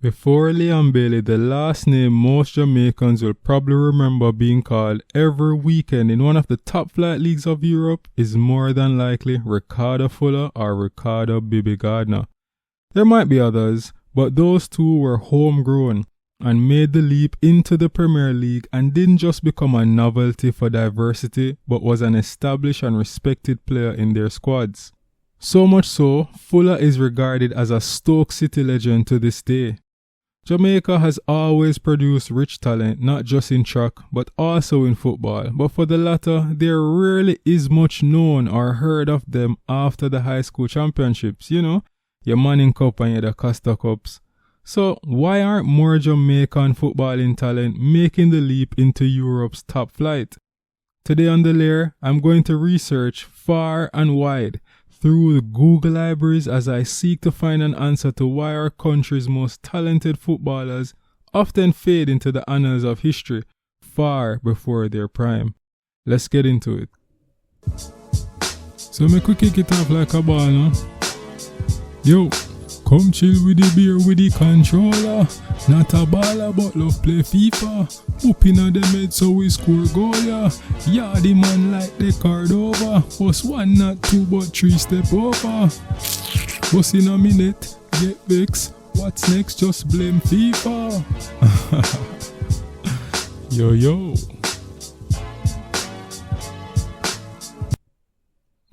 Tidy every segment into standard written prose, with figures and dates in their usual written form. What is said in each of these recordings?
Before Leon Bailey, the last name most Jamaicans will probably remember being called every weekend in one of the top flight leagues of Europe is more than likely Ricardo Fuller or Ricardo Bibi Gardner. There might be others, but those two were homegrown and made the leap into the Premier League and didn't just become a novelty for diversity, but was an established and respected player in their squads. So much so, Fuller is regarded as a Stoke City legend to this day. Jamaica has always produced rich talent, not just in track, but also in football. But for the latter, there rarely is much known or heard of them after the high school championships. You know, your Manning Cup and your Da Costa Cups. So why aren't more Jamaican footballing talent making the leap into Europe's top flight? Today on The Lair, I'm going to research far and wide through the Google libraries as I seek to find an answer to why our country's most talented footballers often fade into the annals of history far before their prime. Let's get into it. So make we kick it off like a ball, no? Yo, come chill with the beer with the controller. Not a baller but love play FIFA. Whooping on the mid so we score goal, yeah. Yeah, the man like the card over. Bust one, not two, but three step over. Bust in a minute, get vexed. What's next? Just blame FIFA. Yo.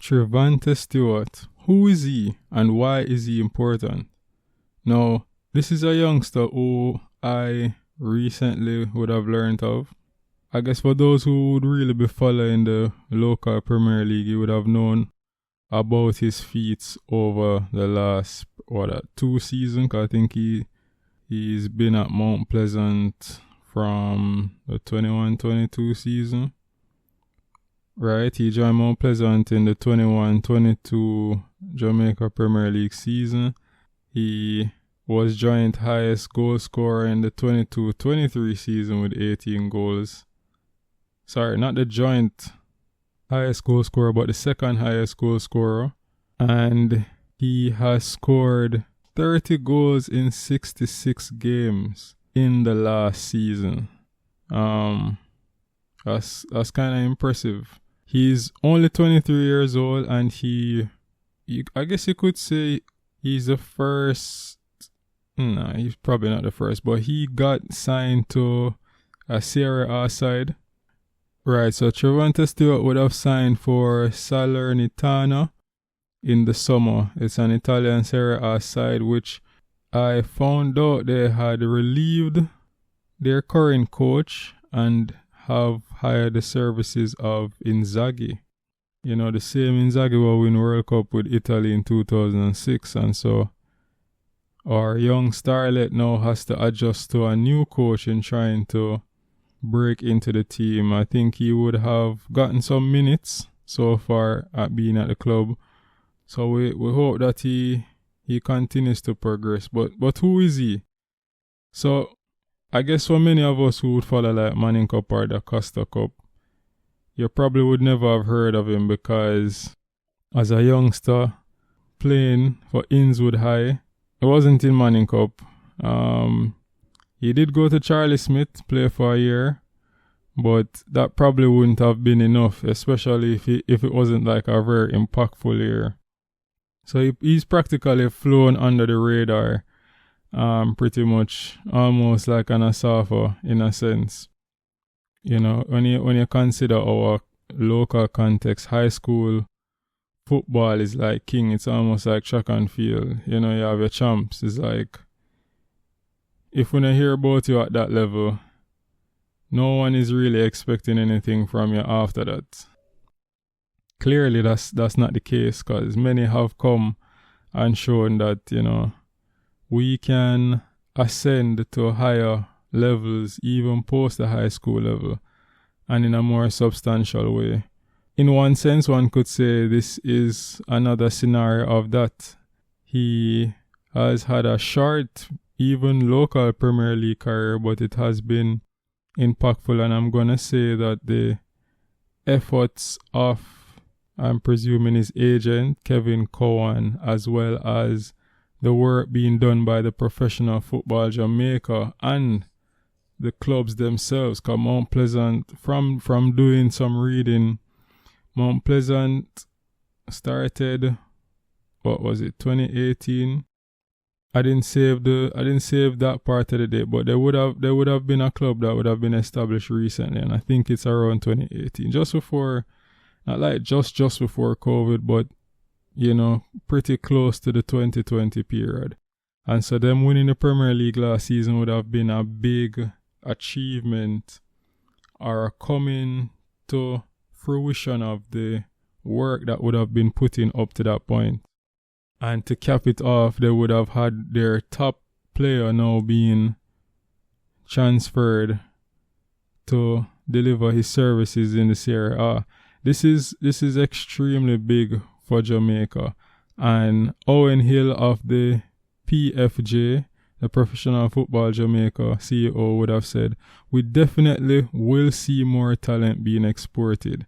Trevante Stewart. Who is he and why is he important? Now, this is a youngster who I recently would have learned of. I guess for those who would really be following the local Premier League, you would have known about his feats over the last 2 seasons. I think he's been at Mount Pleasant from the 21-22 season. Right, he joined Mount Pleasant in the 21-22 Jamaica Premier League season. He was joint highest goal scorer in the 22-23 season with 18 goals. Sorry, not the joint highest goal scorer, but the second highest goal scorer. And he has scored 30 goals in 66 games in the last season. That's kind of impressive. He's only 23 years old and I guess you could say he's the first. No, he's probably not the first, but he got signed to a Serie A side. Right, so Trevante Stewart would have signed for Salernitana in the summer. It's an Italian Serie A side which I found out they had relieved their current coach and have hired the services of Inzaghi. You know, the same Inzaghi who win World Cup with Italy in 2006, and so our young starlet now has to adjust to a new coach in trying to break into the team. I think he would have gotten some minutes so far at being at the club. So we hope that he continues to progress. But who is he? So I guess for many of us who would follow like Manning Cup or the Costa Cup, you probably would never have heard of him because as a youngster playing for Innswood High, it wasn't in Manning Cup. He did go to Charlie Smith, play for a year, but that probably wouldn't have been enough, especially if it wasn't like a very impactful year. So he's practically flown under the radar. Pretty much almost like an Asafa in a sense. You know, when you consider our local context, high school football is like king. It's almost like track and field. You know, you have your champs. It's like, if we don't hear about you at that level, no one is really expecting anything from you after that. Clearly, that's not the case because many have come and shown that, you know, we can ascend to higher levels even post the high school level and in a more substantial way. In one sense, one could say this is another scenario of that. He has had a short, even local Premier League career, but it has been impactful, and I'm going to say that the efforts of, I'm presuming, his agent, Kevin Cowan, as well as the work being done by the professional football Jamaica and the clubs themselves. Cause Mount Pleasant, from doing some reading, Mount Pleasant started, what was it, 2018? I didn't save that part of the date, but there would have been a club that would have been established recently, and I think it's around 2018, just before, not like just before COVID, but pretty close to the 2020 period. And so them winning the Premier League last season would have been a big achievement, or a coming to fruition of the work that would have been put in up to that point. And to cap it off, they would have had their top player now being transferred to deliver his services in the Serie A. This is extremely big for Jamaica. And Owen Hill of the PFJ, the Professional Football Jamaica CEO, would have said, we definitely will see more talent being exported.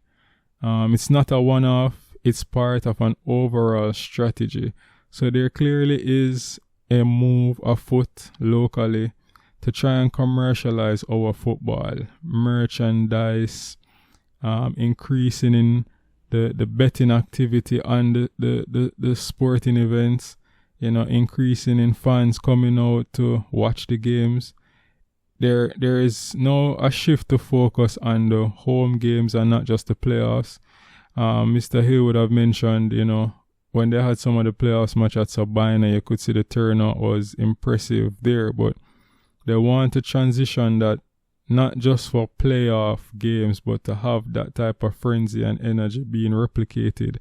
It's not a one-off. It's part of an overall strategy. So there clearly is a move afoot locally to try and commercialize our football. Merchandise, increasing in the betting activity and the sporting events, increasing in fans coming out to watch the games. There is now a shift to focus on the home games and not just the playoffs. Mr. Hill would have mentioned, when they had some of the playoffs match at Sabina, you could see the turnout was impressive there, but they want to transition that not just for playoff games, but to have that type of frenzy and energy being replicated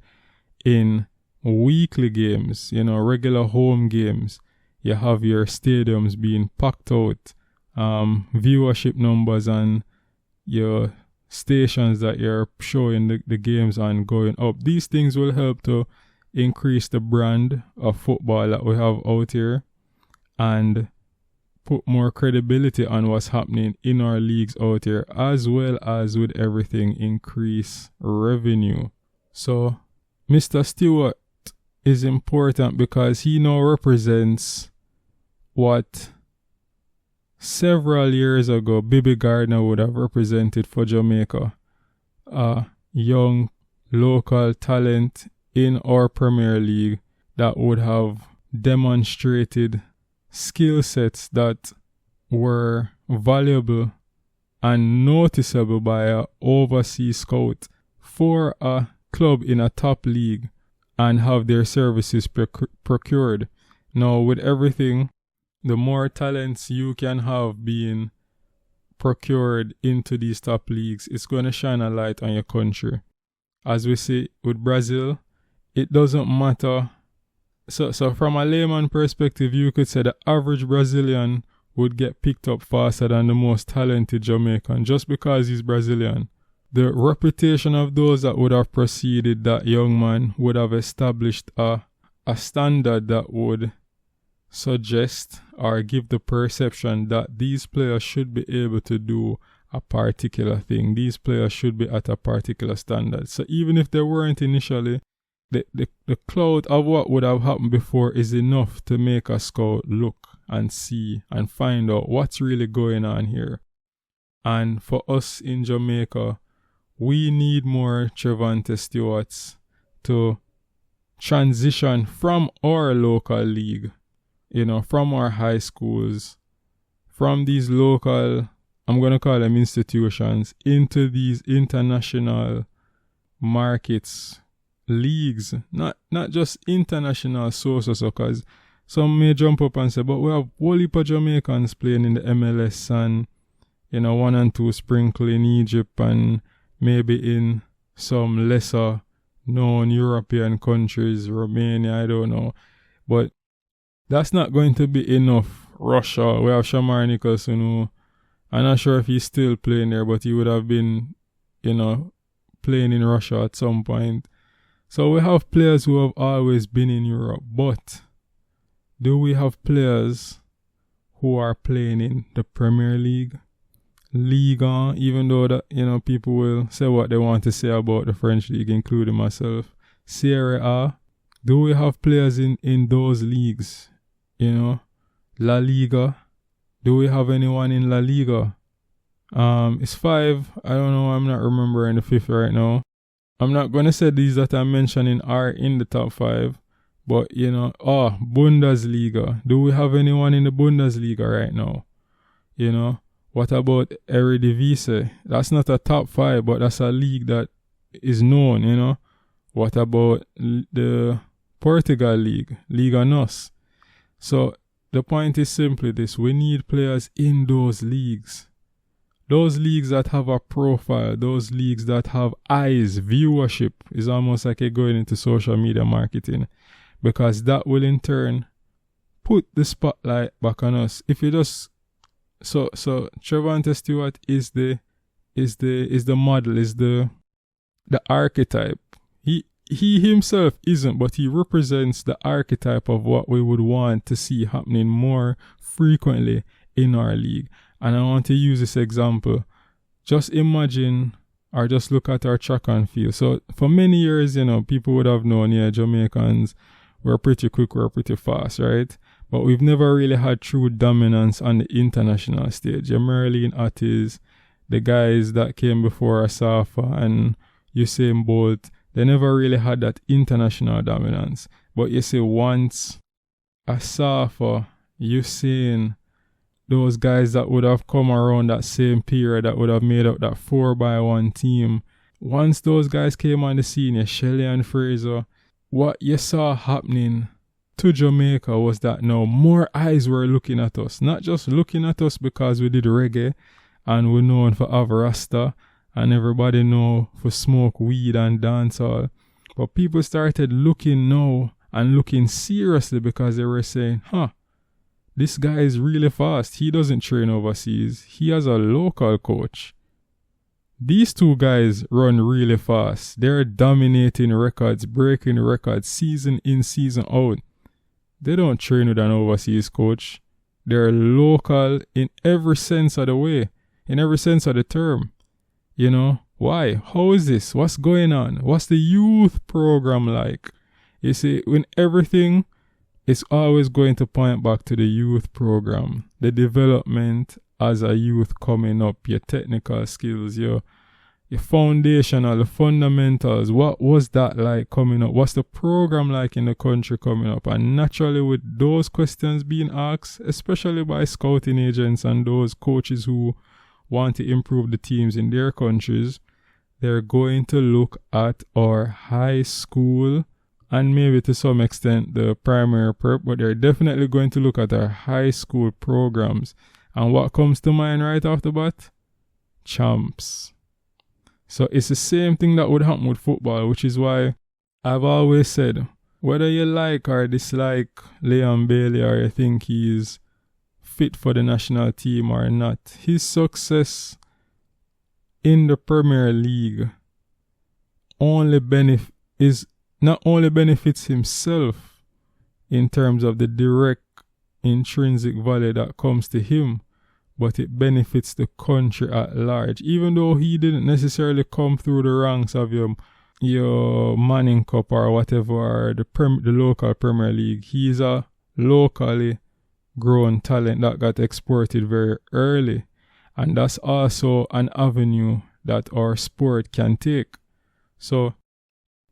in weekly games, regular home games. You have your stadiums being packed out, viewership numbers and your stations that you're showing the games on going up. These things will help to increase the brand of football that we have out here and put more credibility on what's happening in our leagues out here, as well as with everything increase revenue. So Mr. Stewart is important because he now represents what several years ago Bibi Gardner would have represented for Jamaica. A young local talent in our Premier League that would have demonstrated skill sets that were valuable and noticeable by an overseas scout for a club in a top league and have their services procured. Now, with everything, the more talents you can have being procured into these top leagues, it's going to shine a light on your country. As we see with Brazil, it doesn't matter. So from a layman perspective, you could say the average Brazilian would get picked up faster than the most talented Jamaican just because he's Brazilian. The reputation of those that would have preceded that young man would have established a standard that would suggest or give the perception that these players should be able to do a particular thing. These players should be at a particular standard. So even if they weren't initially, the cloud of what would have happened before is enough to make a scout look and see and find out what's really going on here. And for us in Jamaica, we need more Trevante Stewarts to transition from our local league, from our high schools, from these local, I'm going to call them institutions, into these international markets, leagues, not just international sources, because some may jump up and say, but we have whole heap of Jamaicans playing in the MLS and 1 and 2 sprinkle in Egypt and maybe in some lesser known European countries, Romania, I don't know. But that's not going to be enough. Russia, we have Shamar Nicholson, who I'm not sure if he's still playing there, but he would have been, playing in Russia at some point. So we have players who have always been in Europe, but do we have players who are playing in the Premier League? Liga, even though that, people will say what they want to say about the French league, including myself. Serie A, do we have players in those leagues? La Liga. Do we have anyone in La Liga? It's 5. I don't know. I'm not remembering the 5th right now. I'm not going to say these that I'm mentioning are in the top 5. But, Bundesliga. Do we have anyone in the Bundesliga right now? What about Eredivisie? That's not a top 5, but that's a league that is known, What about the Portugal League, Liga NOS? So the point is simply this: we need players in those leagues. Those leagues that have a profile, those leagues that have eyes, viewership is almost like you're going into social media marketing, because that will in turn put the spotlight back on us. If you just so Trevante Stewart is the model, is the archetype. He himself isn't, but he represents the archetype of what we would want to see happening more frequently in our league. And I want to use this example. Just imagine, or just look at our track and field. So for many years, people would have known, Jamaicans were pretty quick, we're pretty fast, right? But we've never really had true dominance on the international stage. Merlin Attis, the guys that came before Asafa and Usain Bolt, they never really had that international dominance. But you see, once Asafa, Usain, those guys that would have come around that same period that would have made up that 4x1 team, once those guys came on the scene, Shelley and Fraser, what you saw happening to Jamaica was that now more eyes were looking at us. Not just looking at us because we did reggae and we're known for Avarasta and everybody know for smoke weed and dancehall, but people started looking now and looking seriously because they were saying, this guy is really fast. He doesn't train overseas. He has a local coach. These two guys run really fast. They're dominating records, breaking records, season in, season out. They don't train with an overseas coach. They're local in every sense of the way, in every sense of the term. Why? How is this? What's going on? What's the youth program like? You see, when everything is always going to point back to the youth program, the development as a youth coming up, your technical skills, your foundational, the fundamentals. What was that like coming up? What's the program like in the country coming up? And naturally, with those questions being asked, especially by scouting agents and those coaches who want to improve the teams in their countries, they're going to look at our high school and maybe to some extent the primary prep, but they're definitely going to look at our high school programs. And what comes to mind right off the bat? Champs. So it's the same thing that would happen with football, which is why I've always said, whether you like or dislike Leon Bailey or you think he's fit for the national team or not, his success in the Premier League not only benefits himself in terms of the direct intrinsic value that comes to him, but it benefits the country at large. Even though he didn't necessarily come through the ranks of your Manning Cup or whatever, or the local Premier League, he's a locally grown talent that got exported very early, and that's also an avenue that our sport can take. So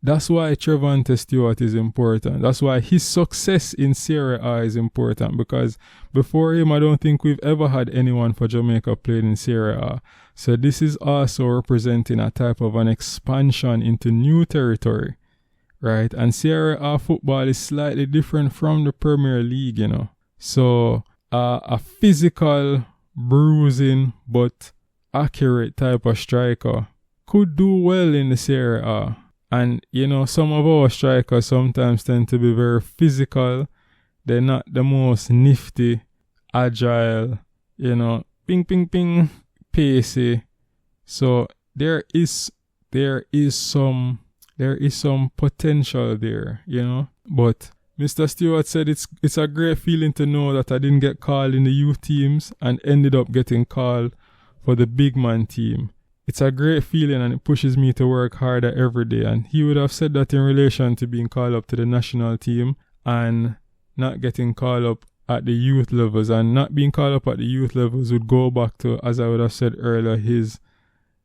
that's why Trevante Stewart is important. That's why his success in Serie A is important, because before him, I don't think we've ever had anyone for Jamaica playing in Serie A. So this is also representing a type of an expansion into new territory, right? And Serie A football is slightly different from the Premier League, So a physical, bruising, but accurate type of striker could do well in the Serie A. And, some of our strikers sometimes tend to be very physical. They're not the most nifty, agile, ping, ping, ping, pacey. So there is some potential there, But Mr. Stewart said it's a great feeling to know that I didn't get called in the youth teams and ended up getting called for the big man team. It's a great feeling and it pushes me to work harder every day. And he would have said that in relation to being called up to the national team and not getting called up at the youth levels, and not being called up at the youth levels would go back to, as I would have said earlier, his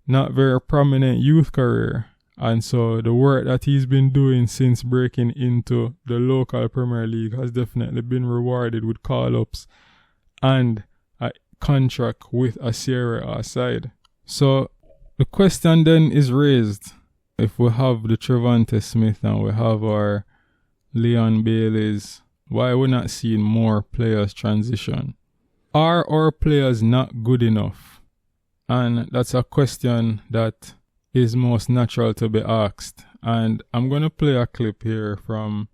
not very prominent youth career. And so the work that he's been doing since breaking into the local Premier League has definitely been rewarded with call-ups and a contract with a Serie A side. So the question then is raised, if we have the Trevante Smith and we have our Leon Baileys, why we're not seeing more players transition? Are our players not good enough? And that's a question that is most natural to be asked. And I'm going to play a clip here from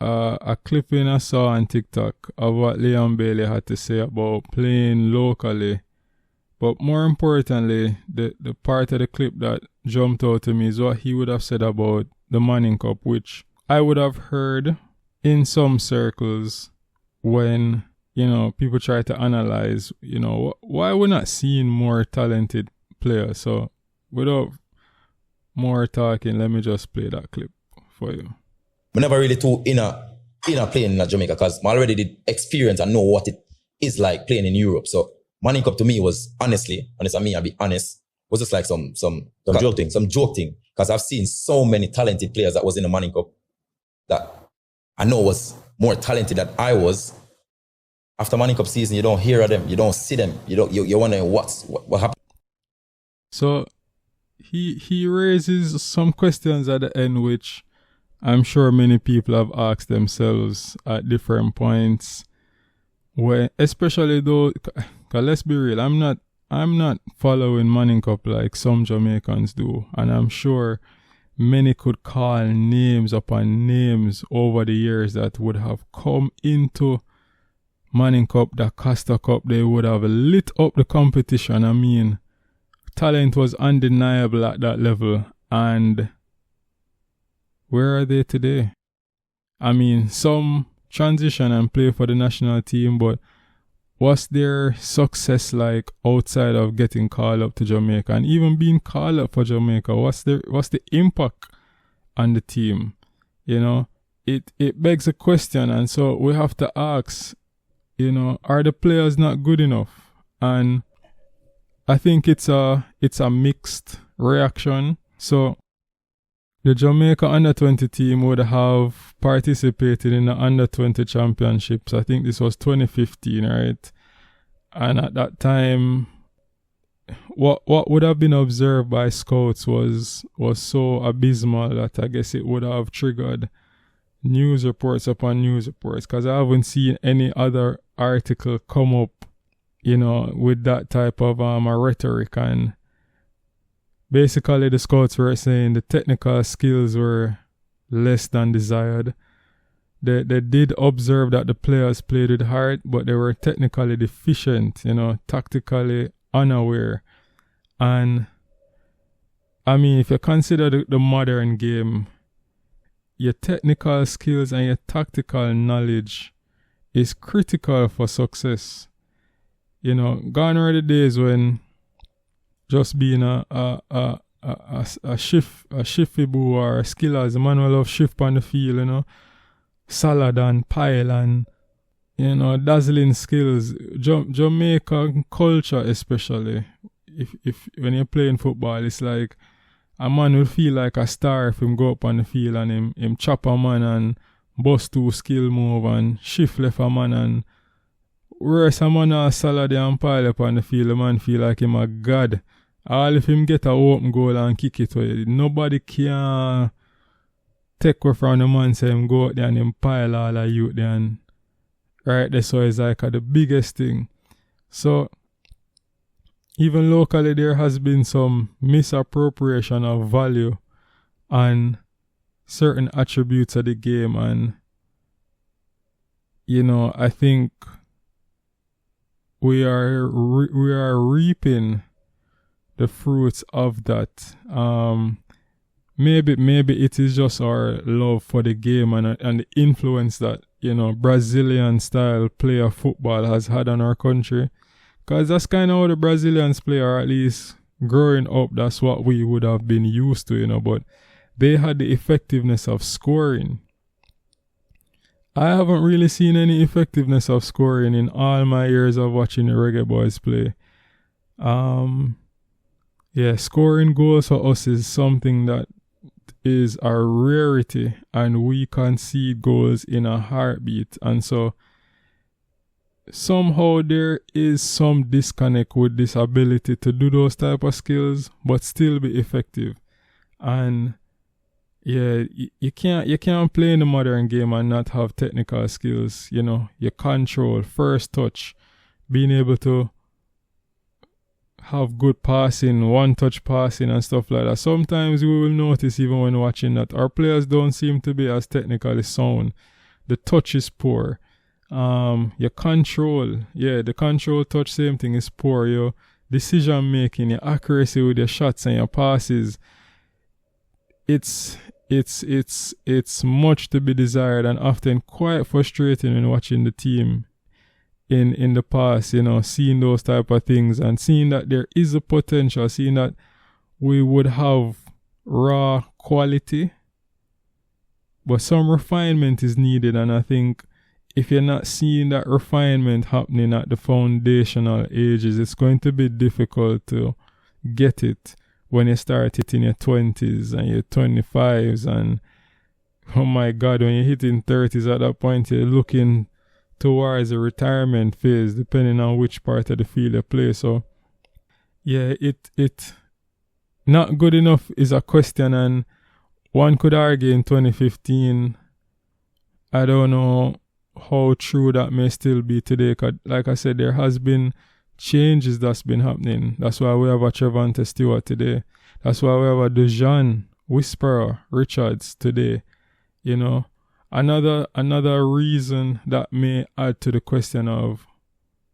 a clipping I saw on TikTok of what Leon Bailey had to say about playing locally. But more importantly, the part of the clip that jumped out to me is what he would have said about the Manning Cup, which I would have heard in some circles when, people try to analyze, why we're not seeing more talented players. So without more talking, let me just play that clip for you. I'm never really too in a playing in Jamaica because I already did experience and know what it is like playing in Europe. So Manning Cup to me was honestly, I'll be honest, was just like some joke thing. Because I've seen so many talented players that was in the Manning Cup that I know was more talented than I was. After Manning Cup season, you don't hear of them, you don't see them, you're wondering what happened. So he raises some questions at the end, which I'm sure many people have asked themselves at different points. Where, especially though, cause let's be real, I'm not following Manning Cup like some Jamaicans do, and I'm sure many could call names upon names over the years that would have come into Manning Cup, the Costa Cup. They would have lit up the competition. I mean, talent was undeniable at that level, and where are they today? I mean, some transition and play for the national team, but what's their success like outside of getting called up to Jamaica and even being called up for Jamaica? What's the impact on the team? It begs a question, and so we have to ask, are the players not good enough? And I think it's a mixed reaction. So the Jamaica under-20 team would have participated in the under-20 championships. I think this was 2015, right? And at that time, what would have been observed by scouts was so abysmal that I guess it would have triggered news reports upon news reports, because I haven't seen any other article come up, with that type of rhetoric. And basically, the scouts were saying the technical skills were less than desired. They did observe that the players played with heart, but they were technically deficient, tactically unaware. And I mean, if you consider the modern game, your technical skills and your tactical knowledge is critical for success. Gone are the days when just being a shifty boo or a skiller, the man will love shift on the field, salad and pile and, dazzling skills. Jamaican culture especially, if when you're playing football, it's like a man will feel like a star if him go up on the field and him chop a man and bust two skill move and shift left a man, and whereas a man a salad and pile up on the field, the man feel like him a god. All if him get a open goal and kick it away, nobody can take away from the man, say him go out there and him pile all of youth there, and right there, so it's like the biggest thing. So even locally there has been some misappropriation of value and certain attributes of the game, and I think we are reaping the fruits of that. Maybe it is just our love for the game and the influence that Brazilian style player football has had on our country, because that's kind of how the Brazilians play, or at least growing up that's what we would have been used to, but they had the effectiveness of scoring, I haven't really seen any effectiveness of scoring in all my years of watching the Reggae Boys play. Yeah, scoring goals for us is something that is a rarity, and we concede goals in a heartbeat. And so somehow there is some disconnect with this ability to do those type of skills but still be effective. And yeah, you can't play in the modern game and not have technical skills. You know, your control, first touch, being able to have good passing, one touch passing and stuff like that. Sometimes we will notice, even when watching, that our players don't seem to be as technically sound. The touch is poor. Your control, the control touch, same thing, is poor. Your decision making, your accuracy with your shots and your passes, it's much to be desired, and often quite frustrating when watching the team in the past, you know, seeing those type of things and seeing that there is a potential, seeing that we would have raw quality, but some refinement is needed. And I think if you're not seeing that refinement happening at the foundational ages, it's going to be difficult to get it when you start it in your 20s and your 25s, and oh my God, when you're hitting 30s, at that point you're looking towards a retirement phase, depending on which part of the field you play. So yeah, it not good enough is a question, and one could argue in 2015, I don't know how true that may still be today, 'cause like I said, there has been changes that's been happening. That's why we have a Trevante Stewart today. That's why we have a Dejan Whisperer Richards today. You know, another reason that may add to the question of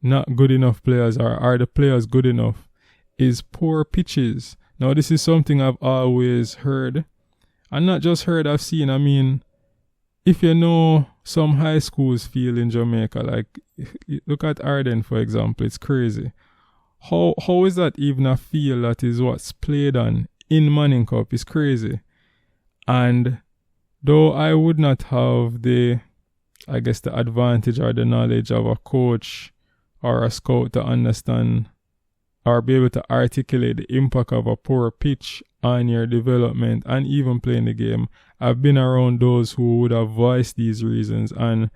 not good enough players, or are the players good enough, is poor pitches. Now, this is something I've always heard, and not just heard, I've seen. I mean, if you know some high schools feel in Jamaica, like look at Arden, for example, it's crazy. How is that even a field that is what's played on in Manning Cup? Is crazy. And though I would not have the advantage or the knowledge of a coach or a scout to understand or be able to articulate the impact of a poor pitch on your development and even playing the game, I've been around those who would have voiced these reasons. And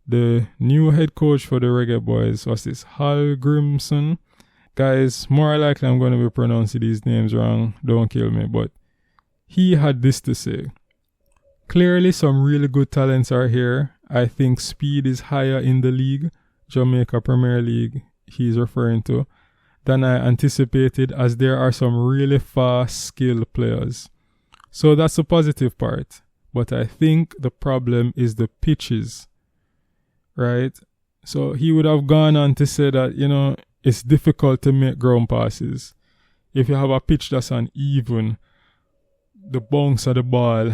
the new head coach for the Reggae Boys was this Hal Grimson. Guys, more likely I'm going to be pronouncing these names wrong, don't kill me, but he had this to say. Clearly some really good talents are here. I think speed is higher in the league, Jamaica Premier League he's referring to, than I anticipated, as there are some really fast, skilled players. So that's the positive part. But I think the problem is the pitches, right? So he would have gone on to say that, you know, it's difficult to make ground passes. If you have a pitch that's uneven, the bounce of the ball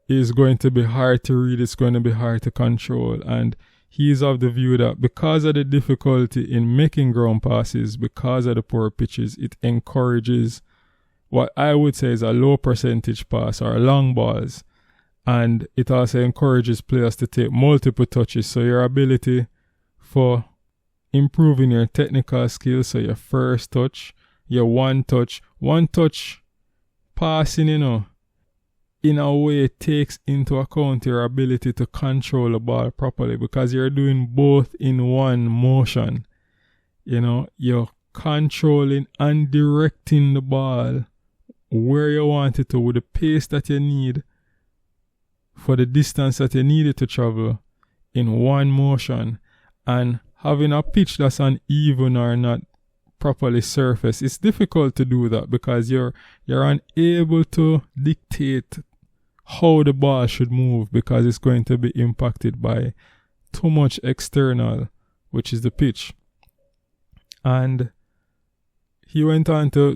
is going to be hard to read, it's going to be hard to control. And he's of the view that because of the difficulty in making ground passes, because of the poor pitches, it encourages what I would say is a low percentage pass or long balls. And it also encourages players to take multiple touches. So your ability for improving your technical skills, so your first touch, your one touch passing, you know, in a way takes into account your ability to control the ball properly, because you're doing both in one motion. You know, you're controlling and directing the ball where you want it to, with the pace that you need for the distance that you need it to travel in one motion. And having a pitch that's uneven or not properly surfaced, it's difficult to do that because you're unable to dictate how the ball should move, because it's going to be impacted by too much external, which is the pitch. And he went on to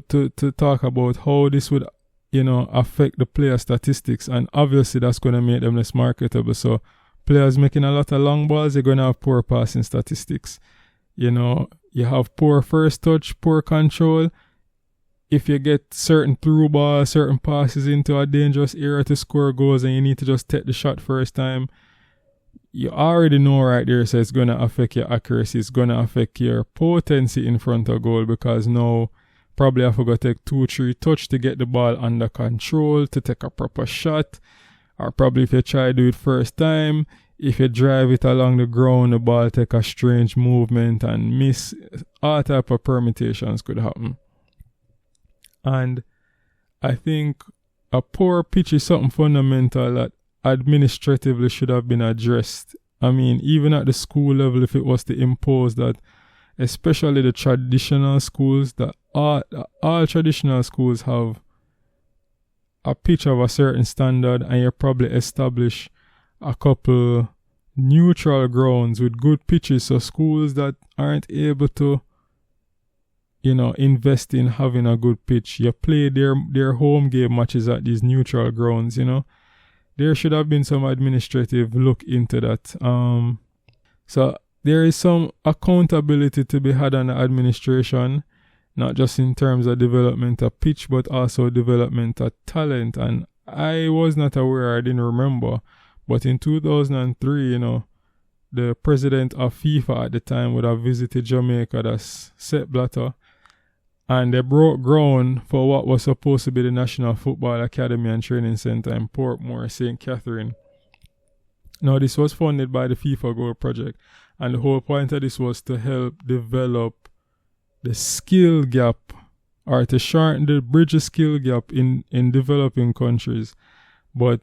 talk about how this would, you know, affect the player statistics, and obviously that's going to make them less marketable. So players making a lot of long balls, they're going to have poor passing statistics. You know, you have poor first touch, poor control. If you get certain through balls, certain passes into a dangerous area to score goals, and you need to just take the shot first time, you already know right there, so it's going to affect your accuracy. It's going to affect your potency in front of goal, because now probably I forgot to take 2-3 touch to get the ball under control, to take a proper shot. Or probably if you try to do it first time, if you drive it along the ground, the ball take a strange movement and miss. All type of permutations could happen. And I think a poor pitch is something fundamental that administratively should have been addressed. I mean, even at the school level, if it was to impose that, especially the traditional schools, that all traditional schools have a pitch of a certain standard, and you probably establish a couple neutral grounds with good pitches, so schools that aren't able to, invest in having a good pitch, you play their home game matches at these neutral grounds. There should have been some administrative look into that. So there is some accountability to be had on the administration, not just in terms of development of pitch, but also development of talent. And I was not aware, I didn't remember, but in 2003, the president of FIFA at the time would have visited Jamaica, that's Sepp Blatter, and they broke ground for what was supposed to be the National Football Academy and Training Centre in Portmore, St. Catherine. Now, this was funded by the FIFA Goal Project, and the whole point of this was to help develop the skill gap, or to shorten the bridge of skill gap in developing countries. But,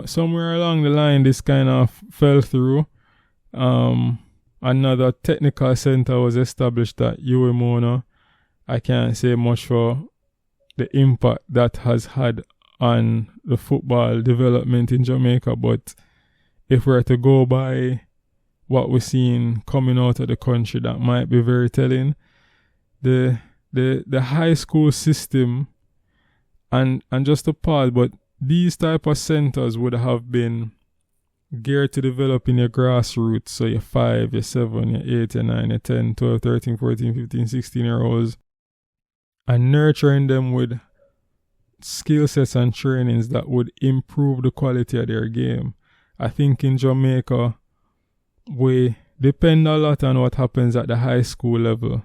somewhere along the line, this kind of fell through. Another technical center was established at UMONA. I can't say much for the impact that has had on the football development in Jamaica, but if we're to go by what we're seeing coming out of the country, that might be very telling. The high school system, and just to pause, but these type of centers would have been geared to developing your grassroots, so your 5, your 7, your 8, your 9, your 10, 12, 13, 14, 15, 16-year-olds, and nurturing them with skill sets and trainings that would improve the quality of their game. I think in Jamaica, we depend a lot on what happens at the high school level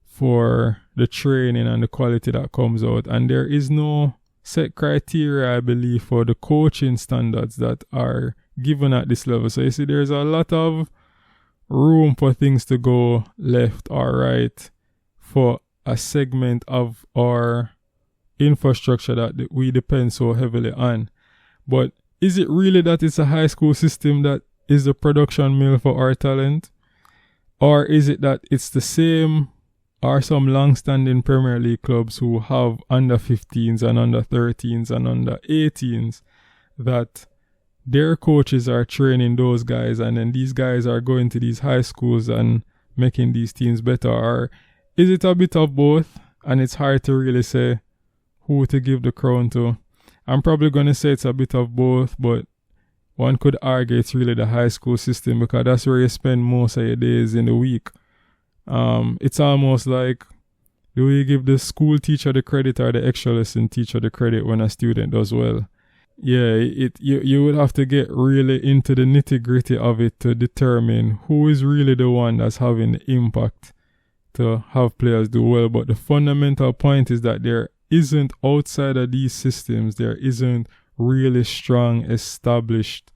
for the training and the quality that comes out. And there is no set criteria, I believe, for the coaching standards that are given at this level. So you see, there's a lot of room for things to go left or right for a segment of our infrastructure that we depend so heavily on. But is it really that it's a high school system that is the production mill for our talent? Or is it that it's the same, or some long-standing Premier League clubs who have under 15s and under 13s and under 18s, that their coaches are training those guys, and then these guys are going to these high schools and making these teams better? Or is it a bit of both, and it's hard to really say who to give the crown to? I'm probably going to say it's a bit of both, but one could argue it's really the high school system, because that's where you spend most of your days in the week. It's almost like, do you give the school teacher the credit or the extra lesson teacher the credit when a student does well? Yeah, you would have to get really into the nitty-gritty of it to determine who is really the one that's having the impact to have players do well. But the fundamental point is that there isn't, outside of these systems, there isn't really strong established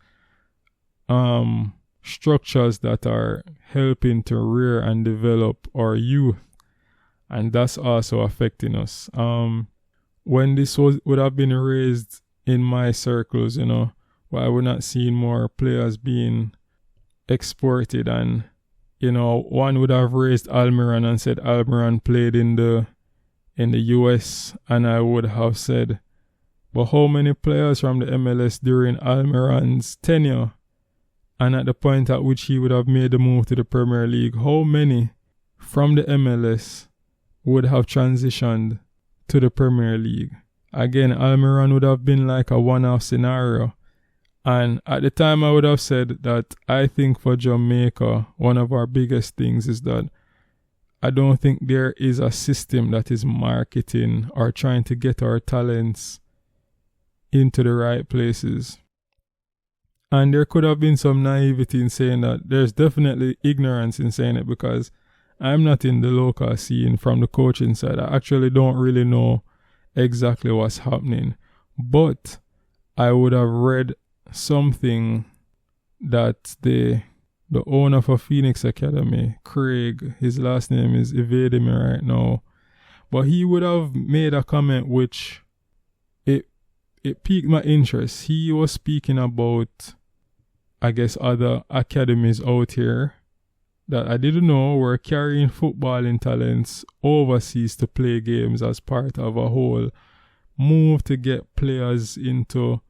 structures that are helping to rear and develop our youth, and that's also affecting us. When this would have been raised in my circles, why we're not seeing more players being exported, and one would have raised Almiron and said Almiron played in the US, and I would have said, but how many players from the MLS during Almiron's tenure, and at the point at which he would have made the move to the Premier League, how many from the MLS would have transitioned to the Premier League? Again, Almiron would have been like a one-off scenario. And at the time, I would have said that I think for Jamaica, one of our biggest things is that I don't think there is a system that is marketing or trying to get our talents into the right places. And there could have been some naivety in saying that. There's definitely ignorance in saying it, because I'm not in the local scene from the coaching side. I actually don't really know exactly what's happening. But I would have read something that the owner for Phoenix Academy, Craig, his last name is evading me right now, but he would have made a comment which it piqued my interest. He was speaking about, I guess, other academies out here that I didn't know were carrying footballing talents overseas to play games as part of a whole move to get players into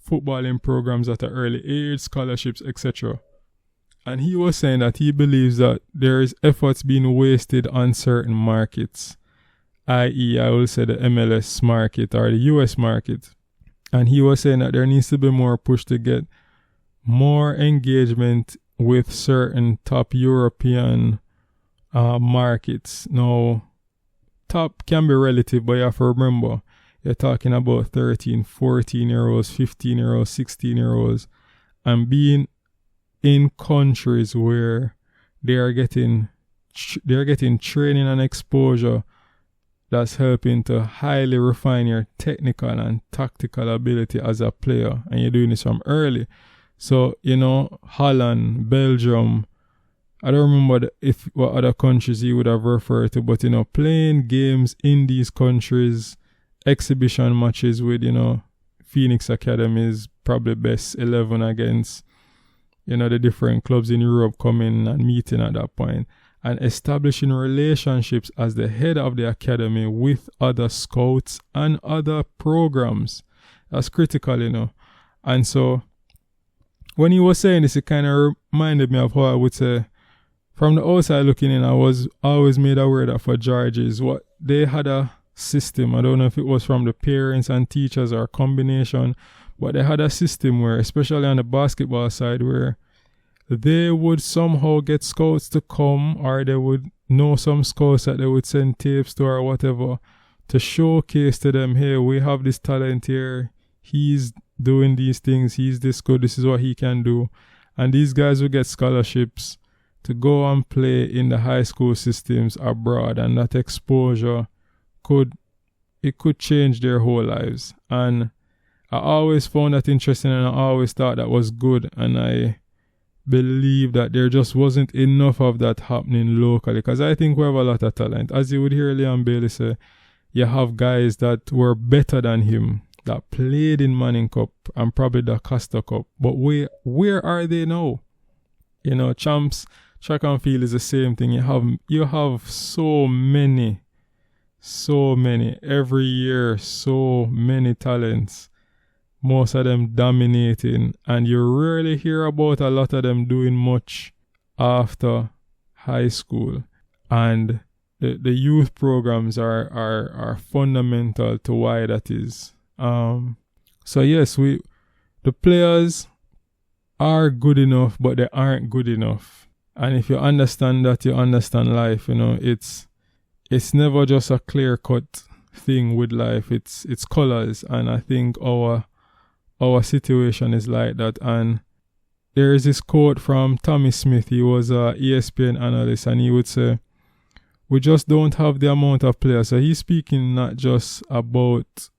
footballing programs at an early age, scholarships, etc. And he was saying that he believes that there is efforts being wasted on certain markets, i.e., I will say the MLS market or the US market. And he was saying that there needs to be more push to get more engagement with certain top European markets. Now, top can be relative, but you have to remember, you're talking about 13, 14-year-olds, 15-year-olds, 16-year-olds, and being in countries where they're getting training and exposure that's helping to highly refine your technical and tactical ability as a player, and you're doing this from early. So, Holland, Belgium, I don't remember what other countries he would have referred to, but, playing games in these countries, exhibition matches with, Phoenix Academies, probably best 11 against, the different clubs in Europe coming and meeting at that point, and establishing relationships as the head of the academy with other scouts and other programs. That's critical, And so, when he was saying this, it kind of reminded me of how I would say, from the outside looking in, I was always made aware that for Georges, what they had a system. I don't know if it was from the parents and teachers or a combination, but they had a system where, especially on the basketball side, where they would somehow get scouts to come, or they would know some scouts that they would send tapes to or whatever, to showcase to them, hey, we have this talent here, he's doing these things, he's this good, this is what he can do. And these guys would get scholarships to go and play in the high school systems abroad, and that exposure could change their whole lives. And I always found that interesting, and I always thought that was good, and I believe that there just wasn't enough of that happening locally, because I think we have a lot of talent. As you would hear Leon Bailey say, you have guys that were better than him, that played in Manning Cup and probably the Costa Cup, but where are they now? Champs track and field is the same thing. You have so many every year, so many talents, most of them dominating, and you rarely hear about a lot of them doing much after high school. And the youth programs are fundamental to why that is. So yes, the players are good enough, but they aren't good enough. And if you understand that, you understand life. It's never just a clear-cut thing with life. It's colors, and I think our situation is like that. And there is this quote from Tommy Smith. He was a ESPN analyst, and he would say, we just don't have the amount of players. So he's speaking not just about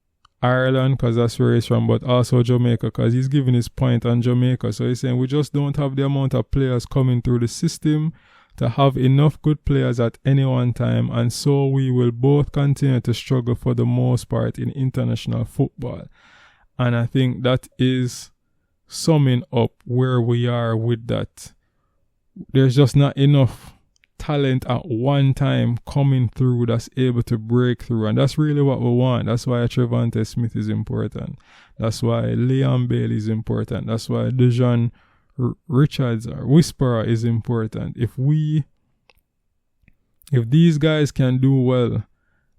Ireland, because that's where he's from, but also Jamaica, because he's giving his point on Jamaica. So he's saying we just don't have the amount of players coming through the system to have enough good players at any one time, and so we will both continue to struggle for the most part in international football. And I think that is summing up where we are with that. There's just not enough talent at one time coming through that's able to break through, and that's really what we want. That's why Trevante Smith is important. That's why Leon Bailey is important. That's why Dejan Richards or Whisperer is important. If these guys can do well,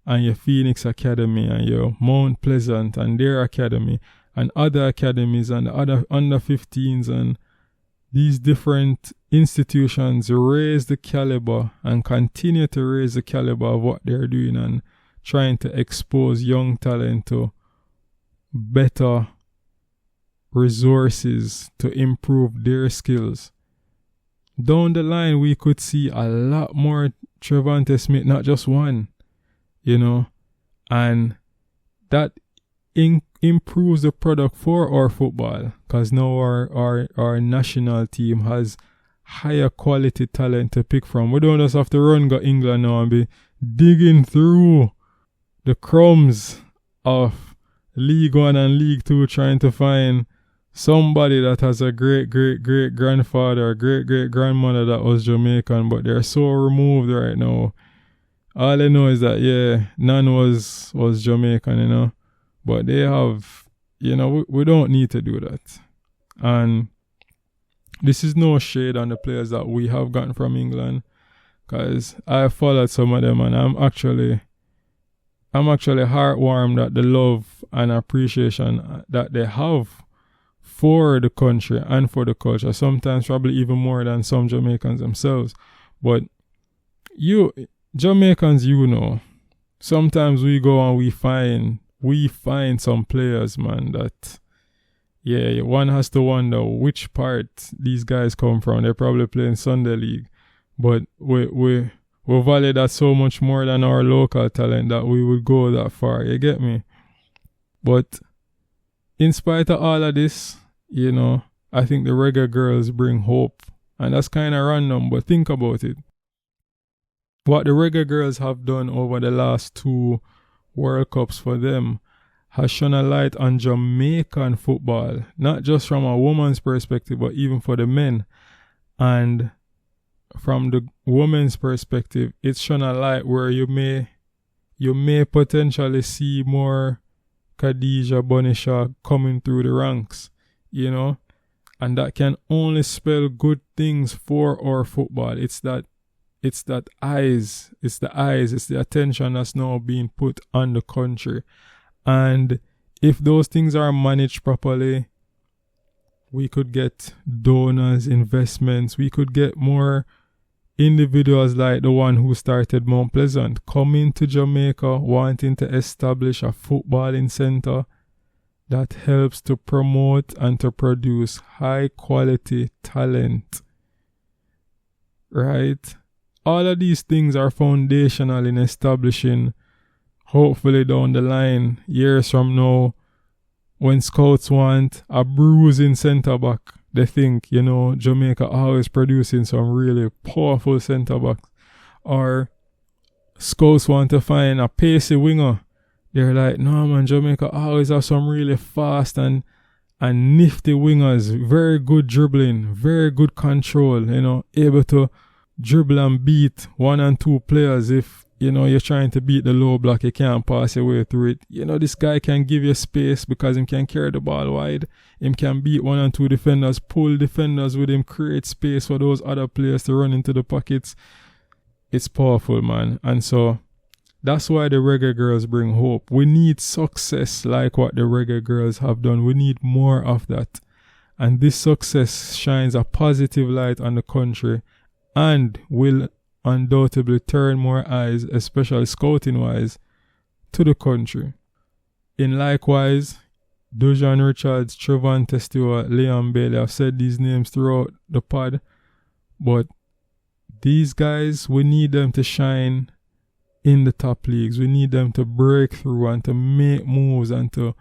and your Phoenix Academy and your Mount Pleasant and their academy and other academies and other under 15s and these different institutions raise the caliber and continue to raise the caliber of what they're doing and trying to expose young talent to better resources to improve their skills. Down the line, we could see a lot more Trevante Smith, not just one, and that improves the product for our football, because now our national team has higher quality talent to pick from. We don't just have to run go England now and be digging through the crumbs of League 1 and League 2 trying to find somebody that has a great grandfather or great grandmother that was Jamaican, but they're so removed right now. All I know is that none was Jamaican, but they have, we don't need to do that. And this is no shade on the players that we have gotten from England, because I followed some of them, and I'm actually heartwarmed at the love and appreciation that they have for the country and for the culture, sometimes probably even more than some Jamaicans themselves. But Jamaicans, sometimes we go and we find some players, man, that one has to wonder which part these guys come from. They're probably playing Sunday League, but we value that so much more than our local talent that we would go that far. You get me? But in spite of all of this, I think the reggae girls bring hope. And that's kind of random, but think about it. What the reggae girls have done over the last 2 World Cups for them has shone a light on Jamaican football, not just from a woman's perspective, but even for the men. And from the women's perspective, it's shone a light where you may potentially see more Khadija Bonisha coming through the ranks, and that can only spell good things for our football. It's the attention that's now being put on the country. And if those things are managed properly, we could get donors, investments, we could get more individuals like the one who started Mount Pleasant coming to Jamaica, wanting to establish a footballing center that helps to promote and to produce high quality talent. Right? All of these things are foundational in establishing, hopefully down the line, years from now, when scouts want a bruising centre back, they think, Jamaica always producing some really powerful centre backs. Or scouts want to find a pacey winger. They're like, no man, Jamaica always have some really fast and nifty wingers, very good dribbling, very good control, able to dribble and beat 1 and 2 players. If you're trying to beat the low block, you can't pass your way through it. This guy can give you space because he can carry the ball wide. He can beat 1 and 2 defenders, pull defenders with him, create space for those other players to run into the pockets. It's powerful, man. And so that's why the reggae girls bring hope. We need success like what the reggae girls have done. We need more of that. And this success shines a positive light on the country and will undoubtedly turn more eyes, especially scouting-wise, to the country. In likewise, Dujan Richards, Trevante Stewart, Leon Bailey, I've said these names throughout the pod, but these guys, we need them to shine in the top leagues. We need them to break through and to make moves and to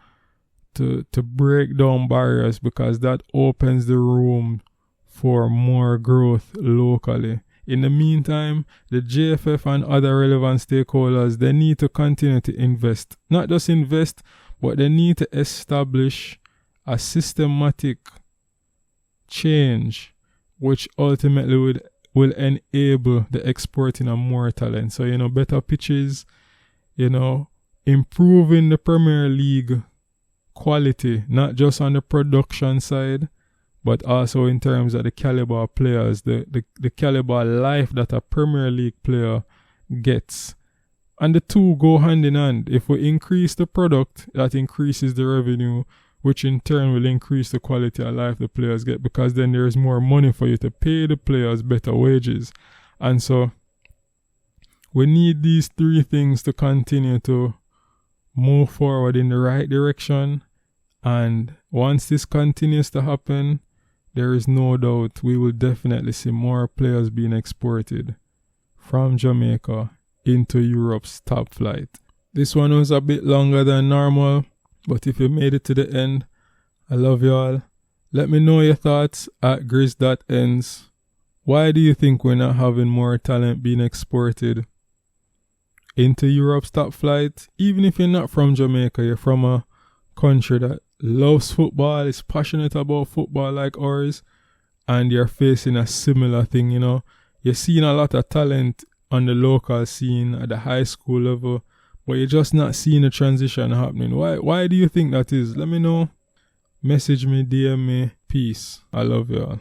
break down barriers, because that opens the room for more growth locally. In the meantime, the JFF and other relevant stakeholders, they need to continue to invest. Not just invest, but they need to establish a systematic change which ultimately will enable the exporting of more talent. So, better pitches, improving the Premier League quality, not just on the production side, but also in terms of the caliber of players, the caliber of life that a Premier League player gets. And the two go hand in hand. If we increase the product, that increases the revenue, which in turn will increase the quality of life the players get, because then there's more money for you to pay the players better wages. And so we need these 3 things to continue to move forward in the right direction. And once this continues to happen, there is no doubt we will definitely see more players being exported from Jamaica into Europe's top flight. This one was a bit longer than normal, but if you made it to the end, I love y'all. Let me know your thoughts at grizz.ends. Why do you think we're not having more talent being exported into Europe's top flight? Even if you're not from Jamaica, you're from a country that loves football, is passionate about football like ours, and you're facing a similar thing, you know. You're seeing a lot of talent on the local scene at the high school level, but you're just not seeing the transition happening. Why do you think that is? Let me know. Message me, DM me. Peace. I love y'all.